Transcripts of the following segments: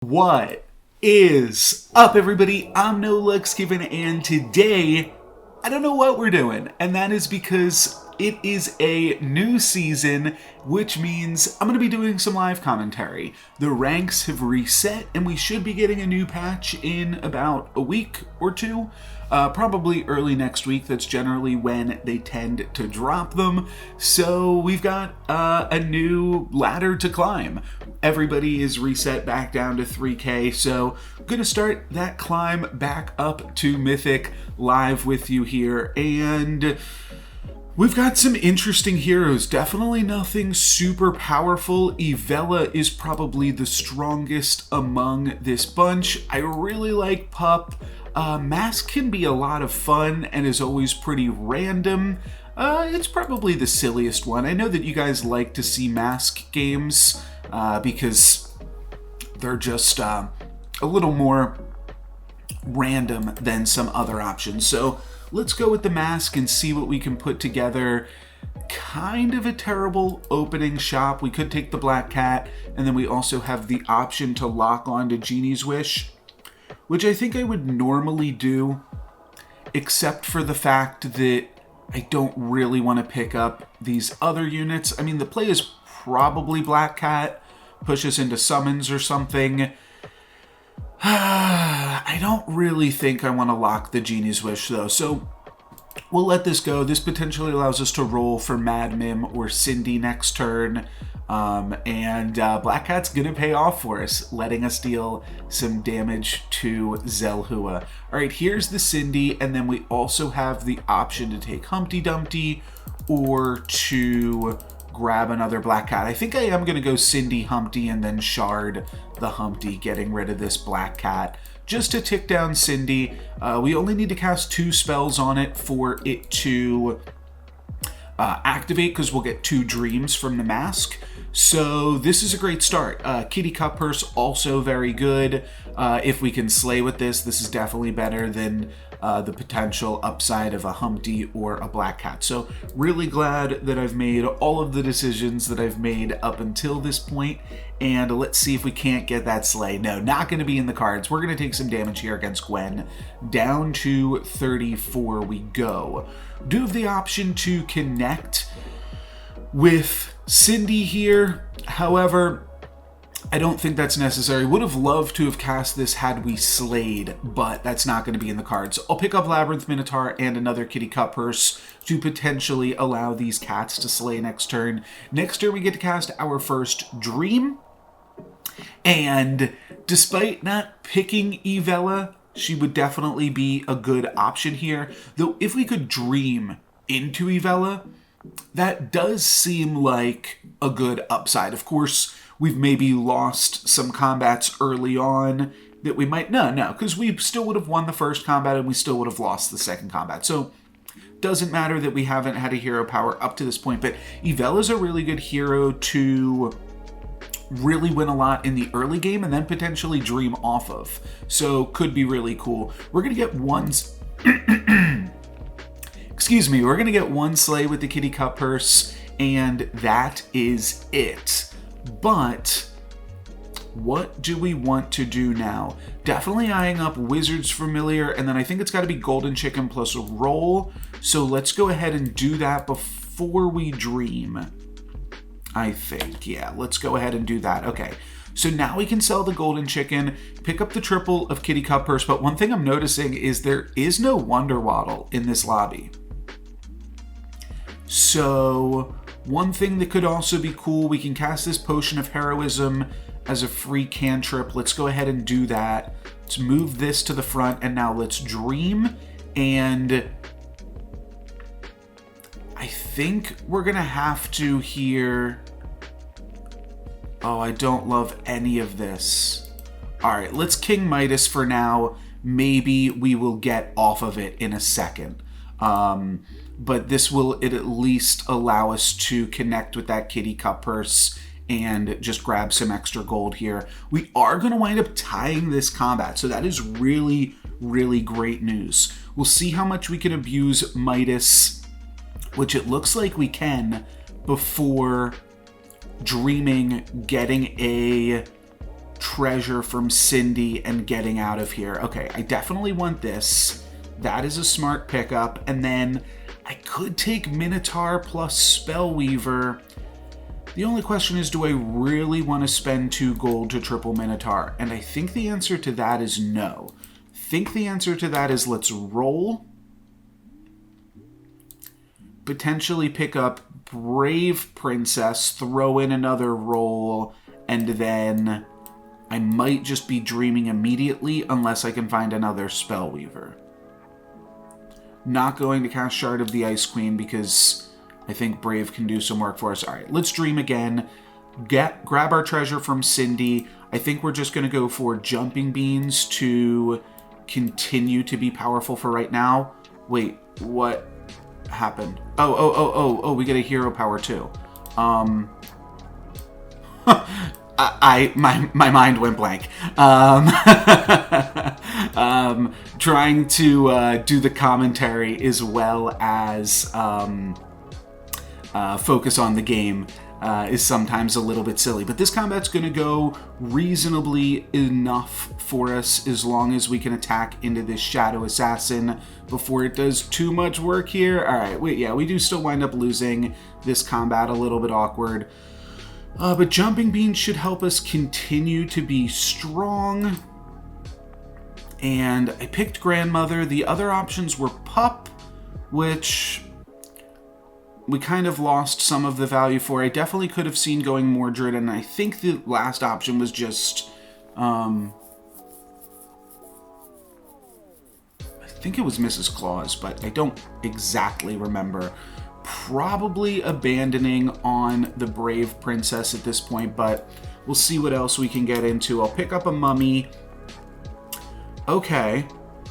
What is up, everybody? I'm NoLucksGiven, and today I don't know what we're doing, and that is because it is a new season, which means I'm going to be doing some live commentary. The ranks have reset, and we should be getting a new patch in about a week or two. Probably early next week. That's generally when they tend to drop them. So we've got a new ladder to climb. Everybody is reset back down to 3K, so I'm going to start that climb back up to Mythic live with you here, and we've got some interesting heroes. Definitely nothing super powerful. Ivella is probably the strongest among this bunch. I really like Pup. Mask can be a lot of fun and is always pretty random. It's probably the silliest one. I know that you guys like to see Mask games because they're just a little more random than some other options. So let's go with the Mask and see what we can put together. Kind of a terrible opening shop. We could take the Black Cat, and then we also have the option to lock on to Genie's Wish, which I think I would normally do, except for the fact that I don't really want to pick up these other units. I mean, the play is probably Black Cat, push us into summons or something. I don't really think I want to lock the Genie's Wish, though, so we'll let this go. This potentially allows us to roll for Mad Mim or Cindy next turn. And Black Cat's gonna pay off for us, letting us deal some damage to Zelhua. Alright, here's the Cindy, and then we also have the option to take Humpty Dumpty or to grab another Black Cat. I think I am gonna go Cindy, Humpty, and then shard the Humpty, getting rid of this Black Cat, just to tick down Cindy. We only need to cast 2 spells on it for it to activate, because we'll get 2 dreams from the Mask. So this is a great start. Kitty Cup Purse, also very good. If we can slay with this, this is definitely better than the potential upside of a Humpty or a Black Cat. So really glad that I've made all of the decisions that I've made up until this point, and let's see if we can't get that slay. No, not going to be in the cards. We're going to take some damage here against Gwen. Down to 34 we go. Do have the option to connect with Cindy here. However, I don't think that's necessary. Would have loved to have cast this had we slayed, but that's not going to be in the cards. I'll pick up Labyrinth Minotaur and another Kitty Cup Purse to potentially allow these cats to slay next turn. Next turn we get to cast our first Dream, and despite not picking Ivella, she would definitely be a good option here. Though if we could Dream into Ivella, that does seem like a good upside. Of course, we've maybe lost some combats early on that we might... No, because we still would have won the first combat and we still would have lost the second combat. So doesn't matter that we haven't had a hero power up to this point, but Ivella's a really good hero to really win a lot in the early game and then potentially dream off of. So could be really cool. We're going to get Excuse me, we're going to get 1 slay with the Kitty Cup Purse, and that is it. But what do we want to do now? Definitely eyeing up Wizard's Familiar, and then I think it's got to be Golden Chicken plus a roll. So let's go ahead and do that before we dream. I think, yeah, let's go ahead and do that. Okay, so now we can sell the Golden Chicken, pick up the triple of Kitty Cup Purse, but one thing I'm noticing is there is no Wonder Waddle in this lobby. So one thing that could also be cool, we can cast this Potion of Heroism as a free cantrip. Let's go ahead and do that. Let's move this to the front, and now let's dream, and I think we're gonna have to here... Oh, I don't love any of this. Alright, let's King Midas for now. Maybe we will get off of it in a second. But this will at least allow us to connect with that Kitty Cup Purse and just grab some extra gold here. We are going to wind up tying this combat, so that is really, really great news. We'll see how much we can abuse Midas, which it looks like we can, before dreaming, getting a treasure from Cindy and getting out of here. Okay, I definitely want this. That is a smart pickup. And then I could take Minotaur plus Spellweaver. The only question is, do I really want to spend 2 gold to triple Minotaur? And I think the answer to that is no. I think the answer to that is let's roll. Potentially pick up Brave Princess, throw in another roll, and then I might just be dreaming immediately unless I can find another Spellweaver. Not going to cast Shard of the Ice Queen because I think Brave can do some work for us. All right, let's dream again. Grab our treasure from Cindy. I think we're just going to go for Jumping Beans to continue to be powerful for right now. Wait, what happened? Oh, we get a hero power too. My mind went blank. Trying to do the commentary as well as focus on the game is sometimes a little bit silly. But this combat's going to go reasonably enough for us as long as we can attack into this Shadow Assassin before it does too much work here. All right, wait, yeah, we do still wind up losing this combat, a little bit awkward. But Jumping Beans should help us continue to be strong. And I picked Grandmother. The other options were Pup, which we kind of lost some of the value for. I definitely could have seen going Mordred, and I think the last option was just... I think it was Mrs. Claus, but I don't exactly remember. Probably abandoning on the Brave Princess at this point, but we'll see what else we can get into. I'll pick up a Mummy. Okay.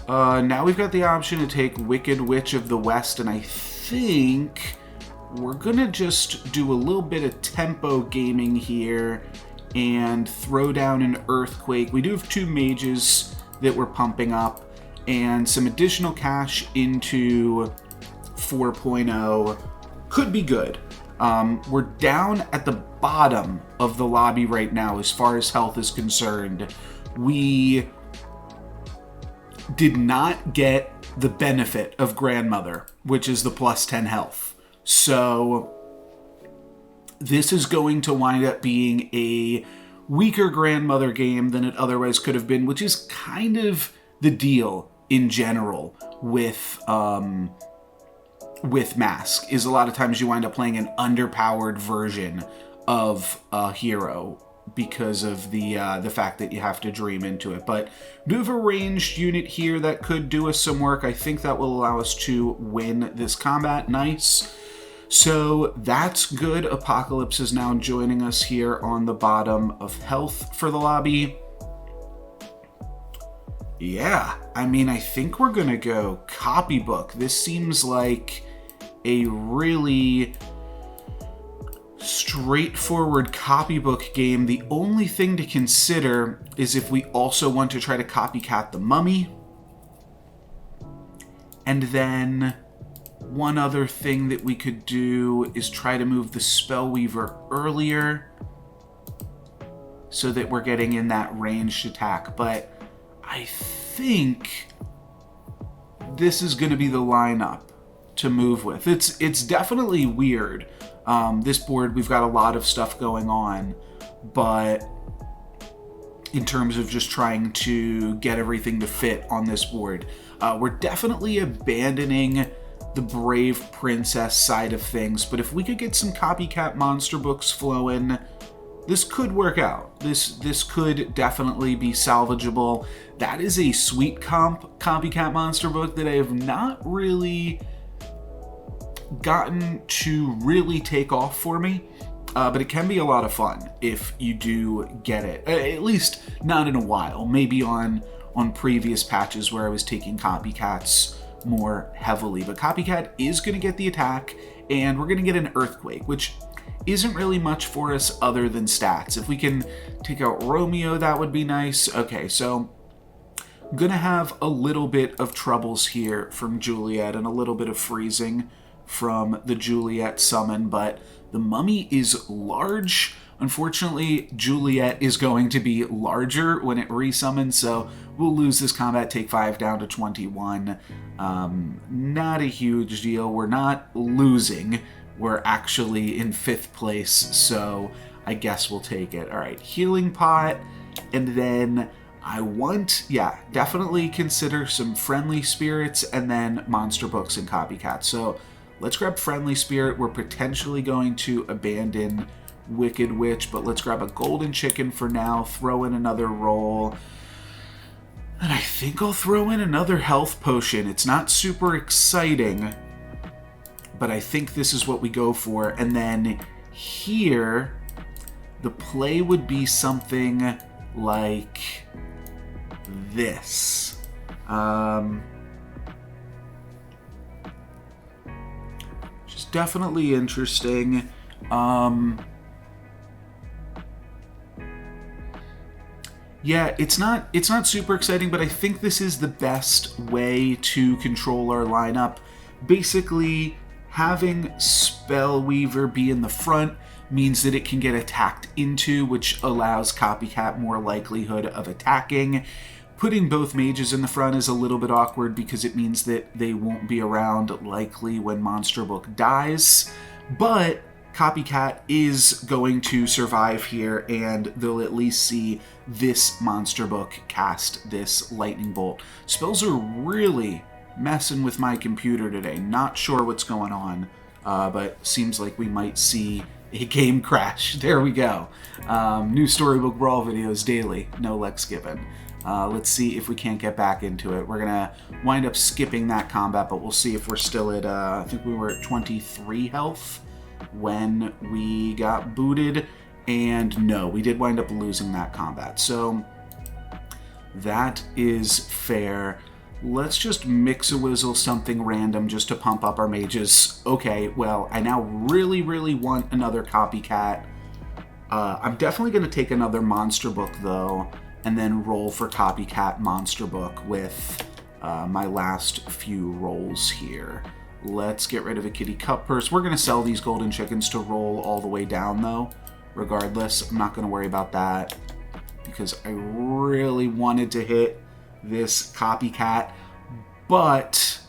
Now we've got the option to take Wicked Witch of the West, and I think we're gonna just do a little bit of tempo gaming here and throw down an Earthquake. We do have 2 mages that we're pumping up, and some additional cash into 4.0 could be good. We're down at the bottom of the lobby right now as far as health is concerned. We did not get the benefit of Grandmother, which is the plus 10 health. So this is going to wind up being a weaker Grandmother game than it otherwise could have been, which is kind of the deal in general with Mask, is a lot of times you wind up playing an underpowered version of a hero because of the fact that you have to dream into it. But we do have a ranged unit here that could do us some work. I think that will allow us to win this combat. Nice. So that's good. Apocalypse is now joining us here on the bottom of health for the lobby. Yeah, I mean, I think we're gonna go Copybook. This seems like a really straightforward copybook game. The only thing to consider is if we also want to try to copycat the Mummy. And then one other thing that we could do is try to move the Spellweaver earlier so that we're getting in that ranged attack. But I think this is going to be the lineup to move with. It's definitely weird. This board, we've got a lot of stuff going on, but in terms of just trying to get everything to fit on this board, we're definitely abandoning the Brave Princess side of things, but if we could get some copycat monster books flowing, this could work out. This could definitely be salvageable. That is a sweet copycat monster book that I have not really gotten to really take off for me, but it can be a lot of fun if you do get it. At least not in a while. Maybe on previous patches where I was taking copycats more heavily. But copycat is going to get the attack, and we're going to get an Earthquake, which isn't really much for us other than stats. If we can take out Romeo, that would be nice. Okay, so I'm going to have a little bit of troubles here from Juliet and a little bit of freezing from the Juliet summon, but the Mummy is large, Unfortunately, Juliet is going to be larger when it resummons, so we'll lose this combat, take 5 down to 21. Not a huge deal. We're not losing. We're actually in 5th place, so I guess we'll take it. All right, Healing Pot, and then I want, definitely consider some Friendly Spirits, and then Monster Books and Copycats. So let's grab Friendly Spirit. We're potentially going to abandon Wicked Witch, but let's grab a Golden Chicken for now, throw in another roll, and I think I'll throw in another Health Potion. It's not super exciting, but I think this is what we go for. And then here, the play would be something like this. Which is definitely interesting. Yeah, it's not super exciting, but I think this is the best way to control our lineup. Basically, having Spellweaver be in the front means that it can get attacked into, which allows Copycat more likelihood of attacking. Putting both mages in the front is a little bit awkward because it means that they won't be around likely when Monster Book dies, but Copycat is going to survive here, and they'll at least see this Monster Book cast this Lightning Bolt. Spells are really messing with my computer today. Not sure what's going on, but seems like we might see a game crash. There we go. New Storybook Brawl videos daily. NoLucksGiven. Let's see if we can't get back into it. We're going to wind up skipping that combat, but we'll see if we're still at, I think we were at 23 health when we got booted, and no, we did wind up losing that combat. So that is fair. Let's just mix-a-wizzle something random just to pump up our mages. Okay, well, I now really, really want another Copycat. I'm definitely going to take another Monster Book, though, and then roll for Copycat Monster Book with my last few rolls here. Let's get rid of a Kitty Cup Purse. We're going to sell these Golden Chickens to roll all the way down, though. Regardless, I'm not going to worry about that because I really wanted to hit this Copycat, but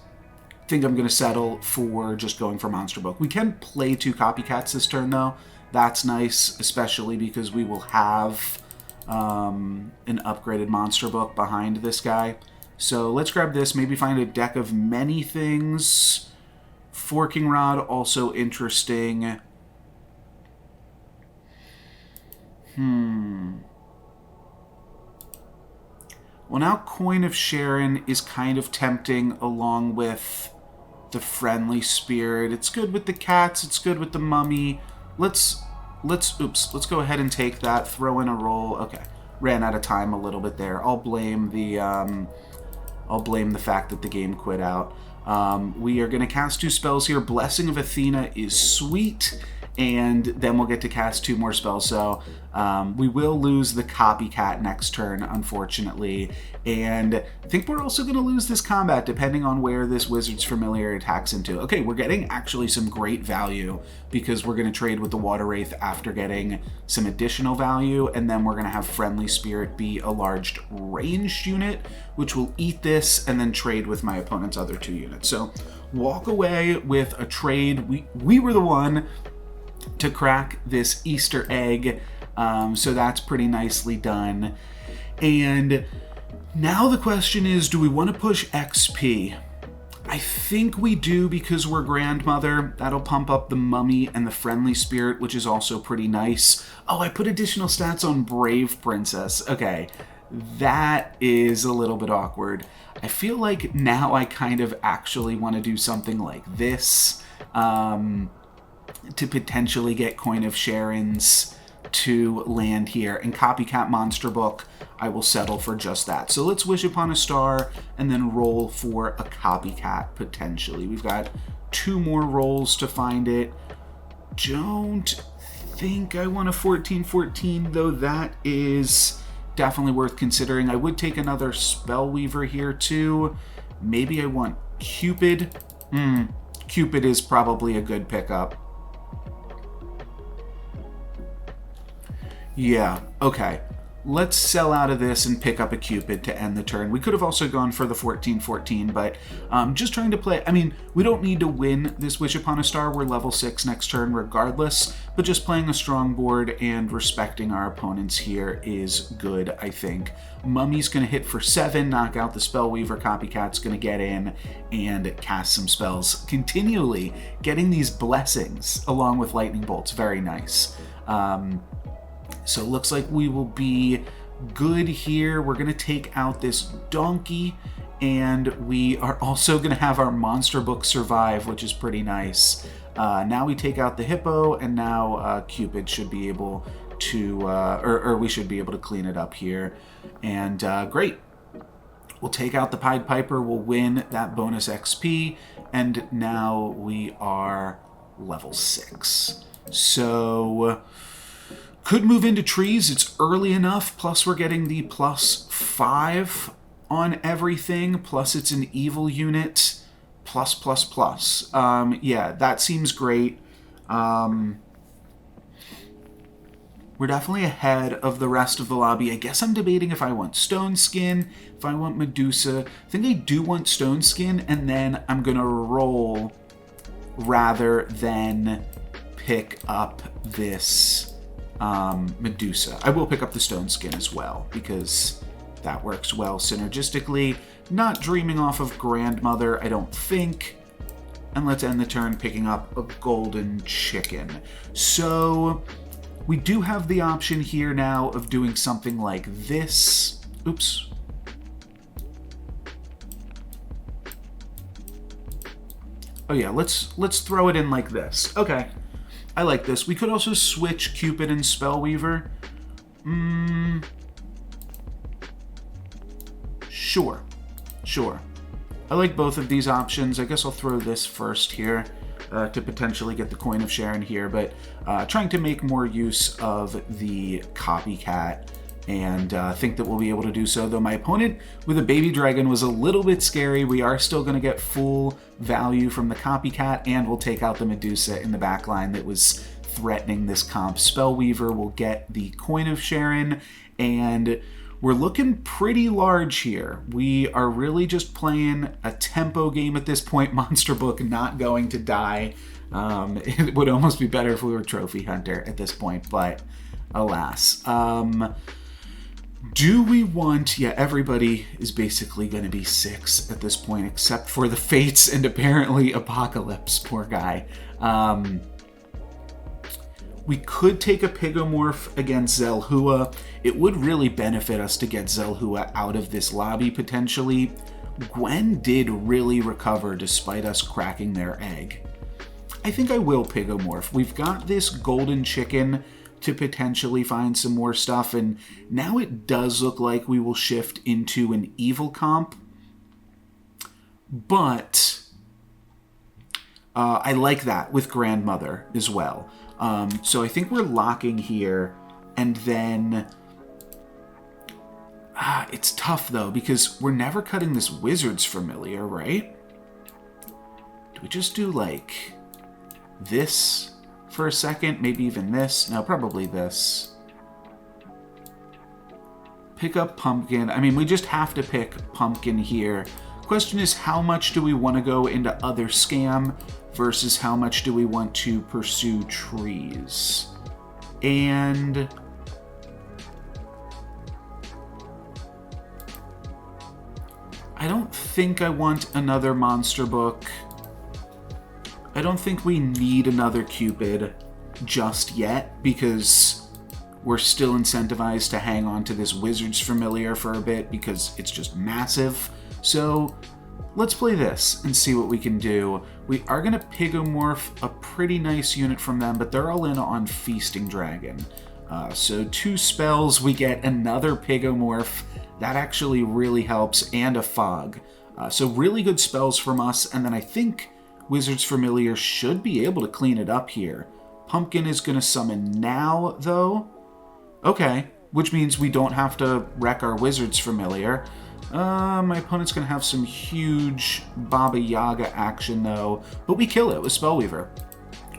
I think I'm going to settle for just going for Monster Book. We can play 2 Copycats this turn, though. That's nice, especially because we will have an upgraded Monster Book behind this guy. So let's grab this, maybe find a deck of many things. Forking Rod, also interesting. Well, now Coin of Sharon is kind of tempting along with the Friendly Spirit. It's good with the cats, it's good with the mummy. Let's go ahead and take that, throw in a roll. Okay, ran out of time a little bit there. I'll blame the fact that the game quit out. We are going to cast 2 spells here. Blessing of Athena is sweet, and then we'll get to cast 2 more spells. So we will lose the Copycat next turn, unfortunately, and I think we're also going to lose this combat depending on where this Wizard's Familiar attacks into. Okay, we're getting actually some great value because we're going to trade with the Water Wraith after getting some additional value, and then we're going to have Friendly Spirit be a large ranged unit, which will eat this and then trade with my opponent's other 2 units. So walk away with a trade. We were the one to crack this Easter egg, so that's pretty nicely done. And now the question is, do we want to push XP? I think we do because we're Grandmother. That'll pump up the Mummy and the Friendly Spirit, which is also pretty nice. Oh, I put additional stats on Brave Princess. Okay, that is a little bit awkward. I feel like now I kind of actually want to do something like this to potentially get Coin of Sharon's to land here. And Copycat Monster Book, I will settle for just that. So let's wish upon a star and then roll for a Copycat potentially. We've got 2 more rolls to find it. Don't think I want a 14-14, though that is definitely worth considering. I would take another Spellweaver here too. Maybe I want Cupid. Cupid is probably a good pickup. Yeah, okay. Let's sell out of this and pick up a Cupid to end the turn. We could have also gone for the 14-14, but just trying to play... I mean, we don't need to win this Wish Upon a Star. We're level 6 next turn regardless, but just playing a strong board and respecting our opponents here is good, I think. Mummy's going to hit for 7, knock out the Spellweaver. Copycat's going to get in and cast some spells. Continually getting these blessings along with Lightning Bolts. Very nice. So it looks like we will be good here. We're going to take out this donkey, and we are also going to have our monster book survive, which is pretty nice. Now we take out the hippo, and now Cupid should be able to, or we should be able to clean it up here. And great. We'll take out the Pied Piper. We'll win that bonus XP, and now we are level 6. So... could move into trees. It's early enough. Plus, we're getting the +5 on everything. Plus, it's an evil unit. Plus. Yeah, that seems great. We're definitely ahead of the rest of the lobby. I guess I'm debating if I want Stone Skin, if I want Medusa. I think I do want Stone Skin, and then I'm going to roll rather than pick up this... Medusa. I will pick up the Stone Skin as well, because that works well synergistically. Not dreaming off of Grandmother, I don't think. And let's end the turn picking up a golden chicken. So, we do have the option here now of doing something like this. Oops. Oh yeah, let's throw it in like this. Okay. I like this. We could also switch Cupid and Spellweaver. Sure. I like both of these options. I guess I'll throw this first here to potentially get the Coin of Sharon here, but trying to make more use of the Copycat and think that we'll be able to do so. Though my opponent with a baby dragon was a little bit scary, we are still going to get full value from the Copycat, and we'll take out the Medusa in the back line that was threatening this comp. Spellweaver will get the Coin of Sharon, and we're looking pretty large here. We are really just playing a tempo game at this point. Monster Book not going to die. It would almost be better if we were Trophy Hunter at this point, but alas. Do we want... yeah, everybody is basically going to be 6 at this point, except for the Fates and apparently Apocalypse, poor guy. We could take a Pigomorph against Zelhua. It would really benefit us to get Zelhua out of this lobby, potentially. Gwen did really recover despite us cracking their egg. I think I will Pigomorph. We've got this golden chicken to potentially find some more stuff, and now it does look like we will shift into an evil comp, but I like that with Grandmother as well. So I think we're locking here, and then it's tough though, because we're never cutting this Wizard's Familiar, right? Do we just do like this for a second? Maybe even this? No, probably this. Pick up Pumpkin. I mean, we just have to pick Pumpkin here. Question is, how much do we want to go into other scam versus how much do we want to pursue trees? And I don't think I want another monster book. I don't think we need another Cupid just yet, because we're still incentivized to hang on to this Wizard's Familiar for a bit because it's just massive. So let's play this and see what we can do. We are going to Pigomorph a pretty nice unit from them, but they're all in on Feasting Dragon. So 2 spells, we get another Pigomorph. That actually really helps, and a Fog. So really good spells from us, and then I think Wizard's Familiar should be able to clean it up here. Pumpkin is going to summon now, though. Okay, which means we don't have to wreck our Wizard's Familiar. My opponent's going to have some huge Baba Yaga action, though, but we kill it with Spellweaver.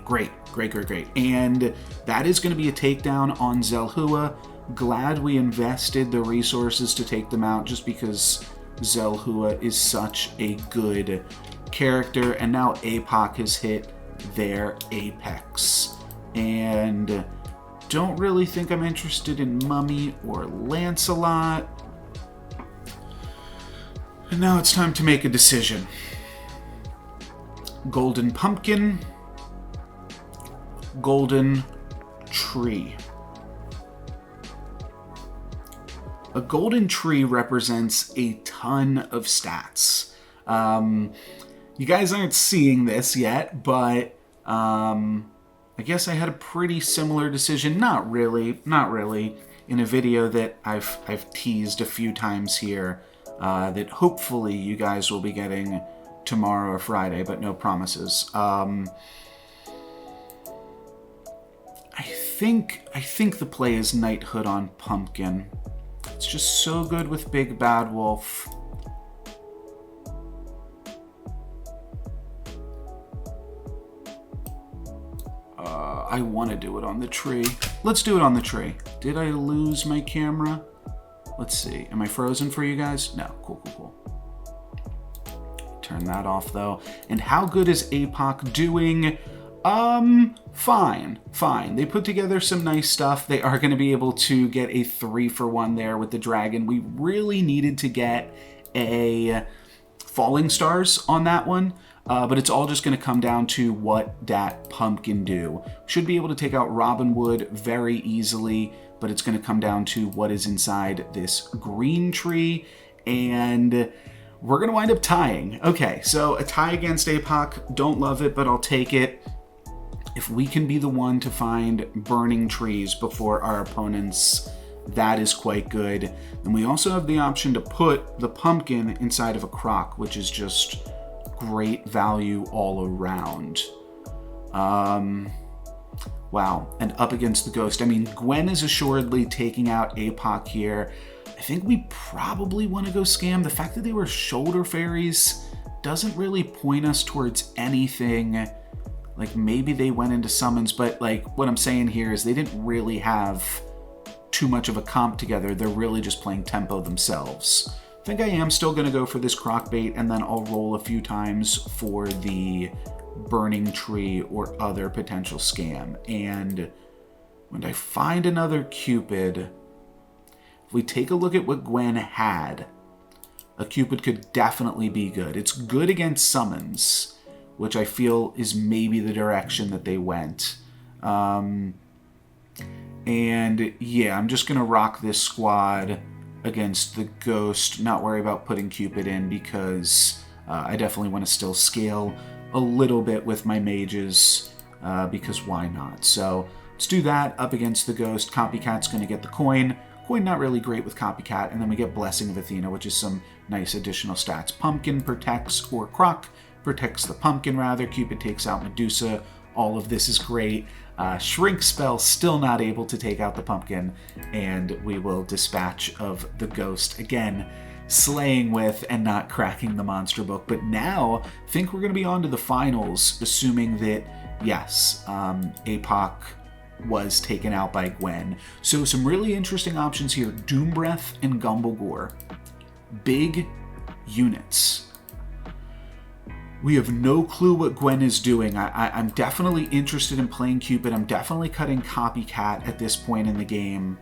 Great. Great, great, great. And that is going to be a takedown on Zelhua. Glad we invested the resources to take them out just because Zelhua is such a good character. And now APOC has hit their apex. And don't really think I'm interested in Mummy or Lancelot. And now it's time to make a decision. Golden Pumpkin, Golden Tree. A golden tree represents a ton of stats. You guys aren't seeing this yet, but I guess I had a pretty similar decision. Not really, in a video that I've teased a few times here that hopefully you guys will be getting tomorrow or Friday, but no promises. I think the play is Knighthood on Pumpkin. It's just so good with Big Bad Wolf. I want to do it on the tree. Let's do it on the tree. Did I lose my camera? Let's see. Am I frozen for you guys? No. Cool. Turn that off, though. And how good is APOC doing? Fine. They put together some nice stuff. They are going to be able to get a 3-for-1 there with the dragon. We really needed to get a falling stars on that one. But it's all just going to come down to what that pumpkin do. Should be able to take out Robin Wood very easily, but it's going to come down to what is inside this green tree, and we're going to wind up tying. Okay, so a tie against APOC. Don't love it, but I'll take it. If we can be the one to find burning trees before our opponents, that is quite good. And we also have the option to put the pumpkin inside of a croc, which is just great value all around. Wow, and up against the ghost. I mean, Gwen is assuredly taking out APOC here. I think we probably want to go scam. The fact that they were shoulder fairies doesn't really point us towards anything. Like, maybe they went into summons, but like what I'm saying here is they didn't really have too much of a comp together. They're really just playing tempo themselves. I think I am still going to go for this croc bait, and then I'll roll a few times for the burning tree or other potential scam. And when I find another Cupid, if we take a look at what Gwen had, a Cupid could definitely be good. It's good against summons, which I feel is maybe the direction that they went. And yeah, I'm just going to rock this squad against the ghost, not worry about putting Cupid in, because I definitely want to still scale a little bit with my mages, because why not? So let's do that up against the ghost. Copycat's going to get the coin. Coin not really great with Copycat, and then we get Blessing of Athena, which is some nice additional stats. Pumpkin protects, or Croc protects the pumpkin rather. Cupid takes out Medusa. All of this is great. Shrink spell still not able to take out the pumpkin, and we will dispatch of the ghost again, slaying with and not cracking the monster book. But now I think we're going to be on to the finals, assuming that yes, APOC was taken out by Gwen. So some really interesting options here: Doom Breath and Gumblegore, big units. We have no clue what Gwen is doing. I'm definitely interested in playing Cupid. I'm definitely cutting Copycat at this point in the game.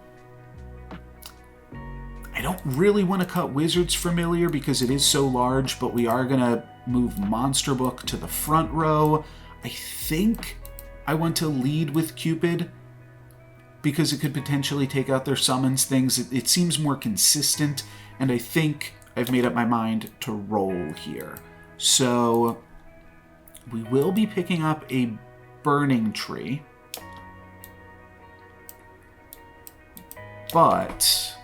I don't really want to cut Wizard's Familiar because it is so large, but we are going to move Monster Book to the front row. I think I want to lead with Cupid because it could potentially take out their summons things. It seems more consistent, and I think I've made up my mind to roll here. So we will be picking up a burning tree, but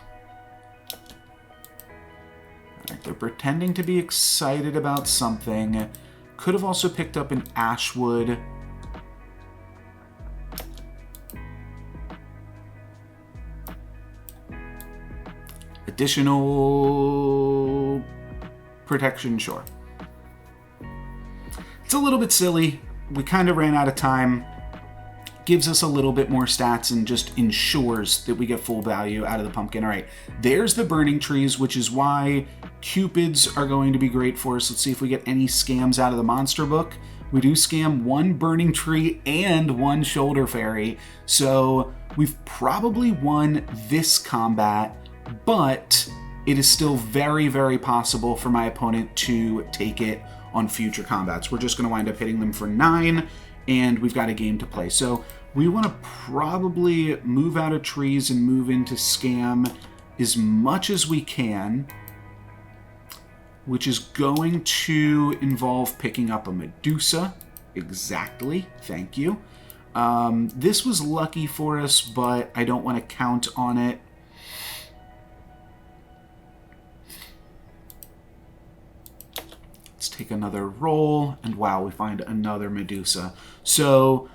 they're pretending to be excited about something. Could have also picked up an Ashwood. Additional protection, sure. It's a little bit silly. We kind of ran out of time. gives us a little bit more stats and just ensures that we get full value out of the pumpkin. All right, there's the burning trees, which is why cupids are going to be great for us. Let's see if we get any scams out of the monster book. We do scam 1 burning tree and 1 shoulder fairy, so we've probably won this combat, but it is still very, very possible for my opponent to take it on future combats. We're just going to wind up hitting them for 9, and we've got a game to play. So we want to probably move out of trees and move into scam as much as we can, which is going to involve picking up a Medusa. Exactly. Thank you. This was lucky for us, but I don't want to count on it. Let's take another roll, and wow, we find another Medusa. So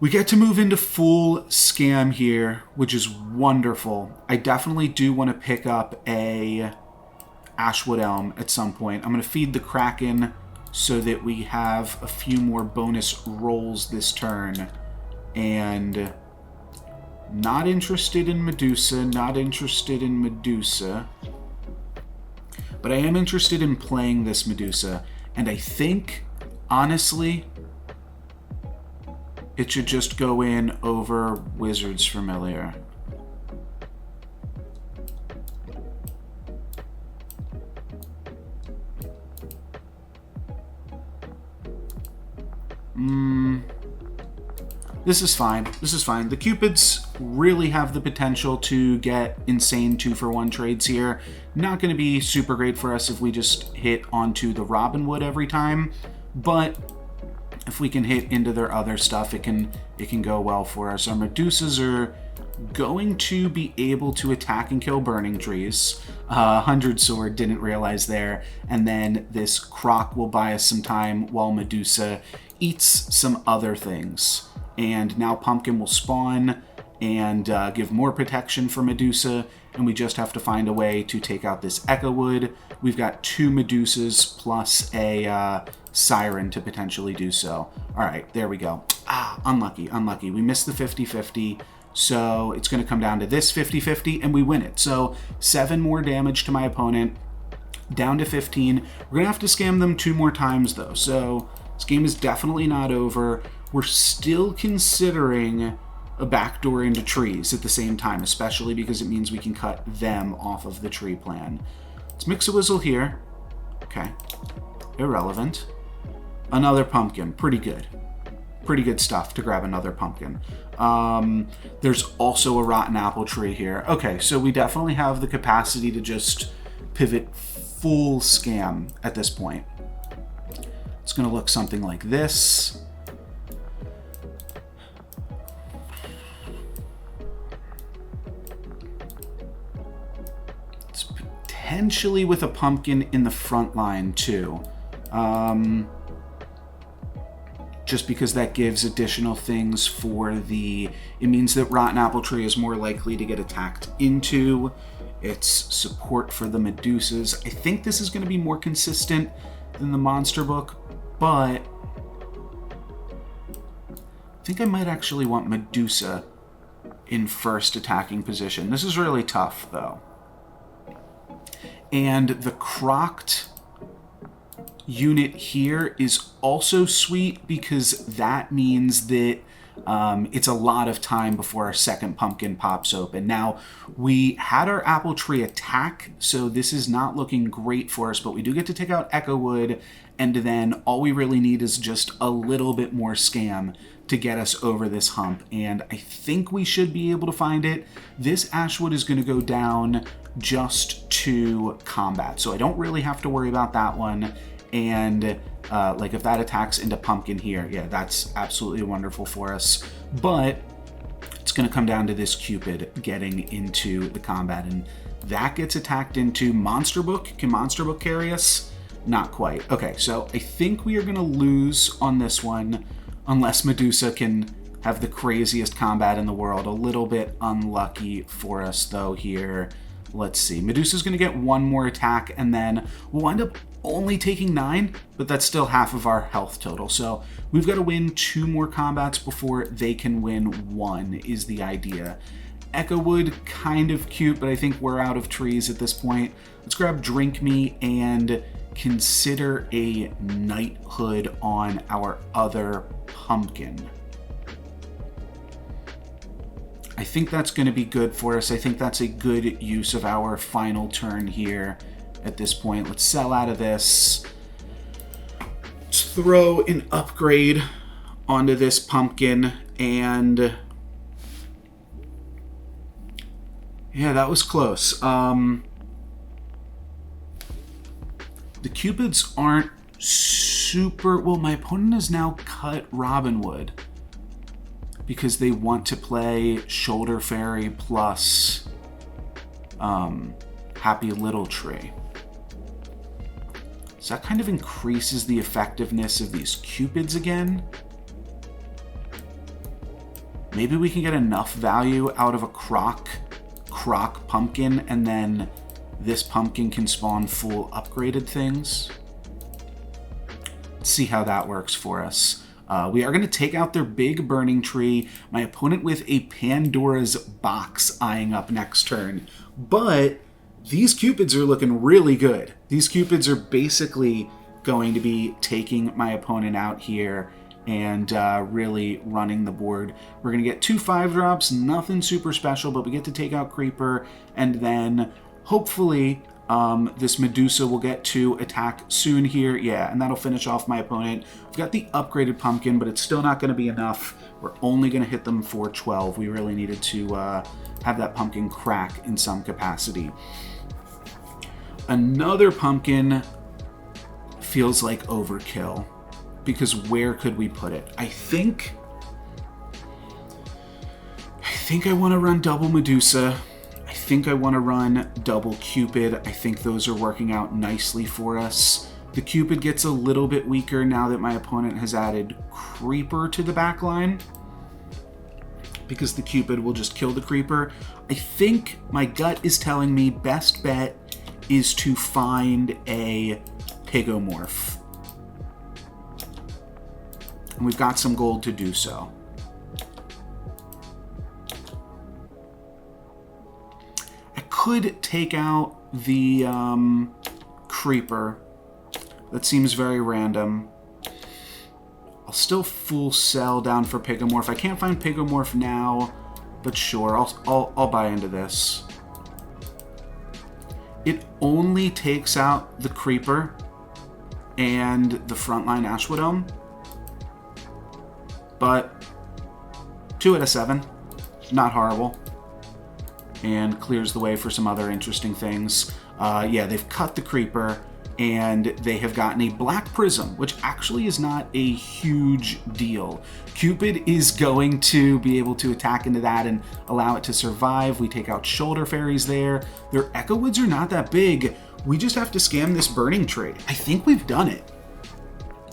we get to move into full scam here, which is wonderful. I definitely do want to pick up a Ashwood Elm at some point. I'm going to feed the Kraken so that we have a few more bonus rolls this turn. And not interested in Medusa, not interested in Medusa. But I am interested in playing this Medusa. And I think, honestly, it should just go in over Wizard's Familiar. This is fine. This is fine. The Cupids really have the potential to get insane 2-for-1 trades here. Not going to be super great for us if we just hit onto the Robinwood every time, but if we can hit into their other stuff, it can go well for us. Our Medusas are going to be able to attack and kill burning trees. 100 Sword, didn't realize there. And then this Croc will buy us some time while Medusa eats some other things. And now Pumpkin will spawn and give more protection for Medusa, and we just have to find a way to take out this Echo Wood. We've got 2 Medusas plus a Siren to potentially do so. All right, there we go. Unlucky, unlucky. We missed the 50-50, so it's going to come down to this 50-50, and we win it. So 7 more damage to my opponent, down to 15. We're going to have to scam them 2 more times, though, so this game is definitely not over. We're still considering a backdoor into trees at the same time, especially because it means we can cut them off of the tree plan. Let's mix a Whizzle here. Okay. Irrelevant. Another pumpkin. Pretty good. Pretty good stuff to grab another pumpkin. There's also a rotten apple tree here. Okay, so we definitely have the capacity to just pivot full scam at this point. It's going to look something like this. Potentially with a pumpkin in the front line too. Just because that gives additional things for the... It means that Rotten Apple Tree is more likely to get attacked into. It's support for the Medusas. I think this is going to be more consistent than the Monster Book, but I think I might actually want Medusa in first attacking position. This is really tough, though. And the Crocked unit here is also sweet because that means that it's a lot of time before our second pumpkin pops open. Now, we had our apple tree attack, so this is not looking great for us, but we do get to take out Echo Wood, and then all we really need is just a little bit more scam to get us over this hump, and I think we should be able to find it. This Ashwood is going to go down just to combat, so I don't really have to worry about that one. And like if that attacks into pumpkin here, yeah, that's absolutely wonderful for us. But it's going to come down to this Cupid getting into the combat, and that gets attacked into Monster Book. Can Monster Book carry us? Not quite. Okay, so I think we are going to lose on this one unless Medusa can have the craziest combat in the world. A little bit unlucky for us though here. Let's see. Medusa's going to get one more attack, and then we'll wind up only taking 9, but that's still half of our health total. So we've got to win 2 more combats before they can win 1 is the idea. Echo Wood, kind of cute, but I think we're out of trees at this point. Let's grab Drink Me and consider a Knighthood on our other pumpkin. I think that's going to be good for us. I think that's a good use of our final turn here at this point. Let's sell out of this. Let's throw an upgrade onto this pumpkin, and yeah, that was close. The Cupids aren't super... Well, my opponent has now cut Robin Wood because they want to play Shoulder Fairy plus Happy Little Tree. So that kind of increases the effectiveness of these Cupids again. Maybe we can get enough value out of a Croc pumpkin, and then this pumpkin can spawn full upgraded things. Let's see how that works for us. We are going to take out their big burning tree. My opponent with a Pandora's box eyeing up next turn. But these Cupids are looking really good. These Cupids are basically going to be taking my opponent out here and really running the board. We're going to get 2 5-drops, nothing super special, but we get to take out Creeper, and then hopefully this Medusa will get to attack soon here. Yeah, and that'll finish off my opponent. We've got the upgraded pumpkin, but it's still not going to be enough. We're only going to hit them for 12. We really needed to have that pumpkin crack in some capacity. Another pumpkin feels like overkill, because where could we put it? I think I want to run double Medusa. I think I want to run double Cupid. I think those are working out nicely for us. The Cupid gets a little bit weaker now that my opponent has added Creeper to the back line, because the Cupid will just kill the Creeper. I think my gut is telling me best bet is to find a Pigomorph. And we've got some gold to do so. I could take out the Creeper. That seems very random. I'll still full sell down for Pigomorph. I can't find Pigomorph now, but sure, I'll buy into this. It only takes out the Creeper and the frontline Ashwood Elm, but 2 out of 7, not horrible, and clears the way for some other interesting things. Yeah, they've cut the Creeper, and they have gotten a Black Prism, which actually is not a huge deal. Cupid is going to be able to attack into that and allow it to survive. We take out Shoulder Fairies there. Their Echo Woods are not that big. We just have to scam this Burning Tree. I think we've done it.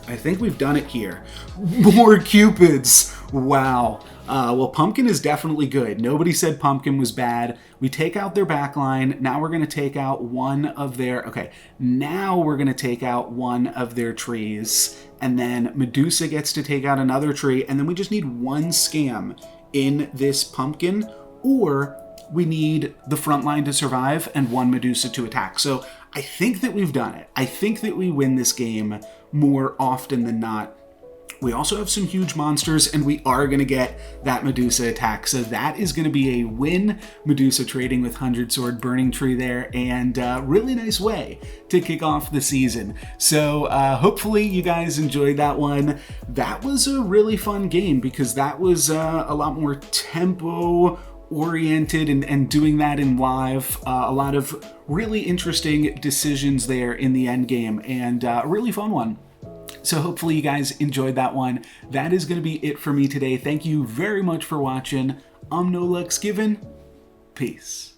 I think we've done it here. More Cupids! Wow. Well, Pumpkin is definitely good. Nobody said Pumpkin was bad. We take out their backline. Now we're going to take out one of their... Okay, now we're going to take out one of their trees. And then Medusa gets to take out another tree. And then we just need one scam in this Pumpkin. Or we need the front line to survive and one Medusa to attack. So I think that we've done it. I think that we win this game more often than not. We also have some huge monsters, and we are going to get that Medusa attack. So that is going to be a win. Medusa trading with 100 Sword Burning Tree there, and really nice way to kick off the season. So hopefully you guys enjoyed that one. That was a really fun game because that was a lot more tempo oriented and doing that in live. A lot of really interesting decisions there in the end game, and a really fun one. So hopefully you guys enjoyed that one. That is going to be it for me today. Thank you very much for watching. I'm NoLucksGiven. Peace.